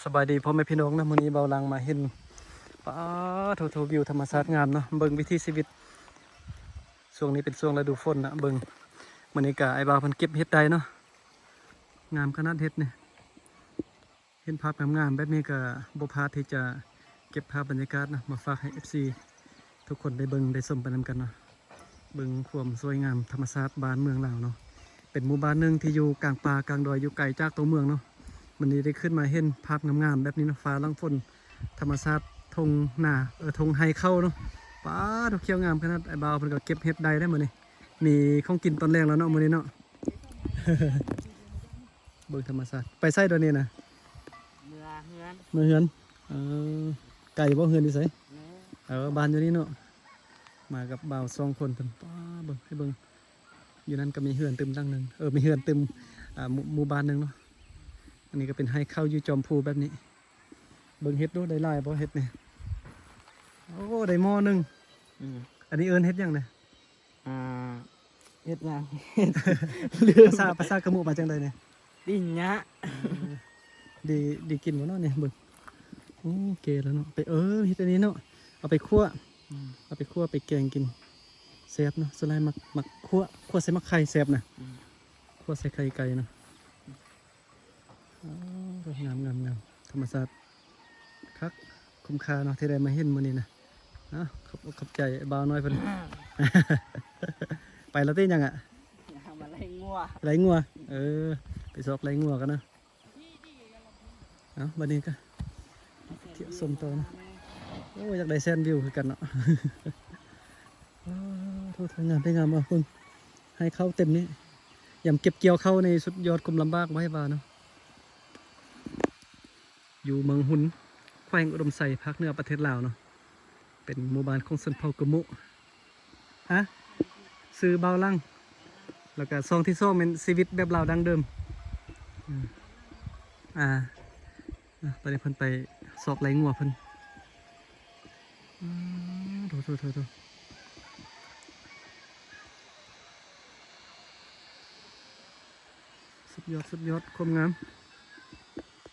สบายดีพ่อแม่พี่น้องนะมื้อนี้เบาลังมาเห็นป้าโทวิวธรรมชาติงามเนาะเบิ่งวิถีชีวิตช่วงนี้เป็นช่วงฤดูฝนนะเบิ่งมื้อนี้ก็ไอ้บ่าวเพิ่นเก็บเห็ดได้เนาะงามขนาดเห็ดนี่เห็นภาพงามๆแบบนี้ก็บ่พลาดที่จะเก็บภาพบรรยากาศนะมาฝากให้ FC ทุกคนได้เบิ่งได้ชมไปนำกันเนาะเบิ่งความสวยงามธรรมชาติบ้านเมืองลาวเนาะเป็นหมู่บ้านหนึงที่อยู่กลางป่ากลางดอยอยู่ไกลจากตัวเมืองเนาะวันนี้ได้ขึ้นมาเห็นภาพงามๆแบบนี้นะฟ้าลังฝนธรรมชาติทงหน้าทงไฮเข้าเนาะป้าดอกเขียวงามขนาดไอ้บ่าวเพิ่นก็เก็บเห็ดได้ได้มื้อนี้มีของกินตอนแรกแล้วเนาะมื้อนี้เนาะ เบิ่งธรรมชาติไปไสตัวนี้นะเมือเฮือนเออไก่บ่เฮือนอยู่ไสบ้านอยู่นี่เนาะมากับบ่าว2คนเพิ่นป้าเบิ่งให้เบิ่งอยู่นั่นก็มีเฮือนตึมตั้งหนึงมีเฮือนตึมหมู่บ้านหนึงเนาะอันนี้ก็เป็นให้เข้าอยู่จอมพูแบบนี้เบิ่งเฮ็ดดูได้หลายบ่เฮ็ดนี่โอ้ได้หม้อหนึงอันนี้เอิ้นเฮ็ดหยังเนี่ยเฮ็ดหยัง ภาษากะหมู่มาจังไดเนี่ย ดินยะดีกินบ่เนาะเนี่ยเบิ่งโอ้เก๋แล้วเนาะไปเฮ็ดอันนี้เนาะเอาไปคั่วไปแกงกินแซ่บเนาะส่วนหลายมักคั่วใส่มักไข่แซ่บนะคั่วใส่ไข่ไก่เนาะงามธรรมชาติคักคุ้มค่าเนาะที่ได้มาเห็นมื้อนี้นะขอบใจบ่าวน้อยเพิ่น ไปแล้วติยังอ่ะมาไล่งัวไปซอกไล่งัวกันนะบัดนี้ก็เที่ยวชมต่อนะโอ้อยากได้แซนวิวคือกันเนาะ โทษงามงามอ่ะคุณให้เข้าเต็มนี้ยำเก็บเกี่ยวเข้าในสุดยอดคุมลำบากไว้บ่าเนาะอยู่เมืองหุนแขวงอุดมไซภาคเหนือประเทศลาวเนาะเป็นหมู่บ้านของชนเผ่ากะมุซื้อเบาลังแล้วก็ซองที่2เป็นชีวิตแบบลาวดังเดิมตอนนี้เพิ่นไปสอบไล่งัวเพิ่นโทสุดยอดความงาม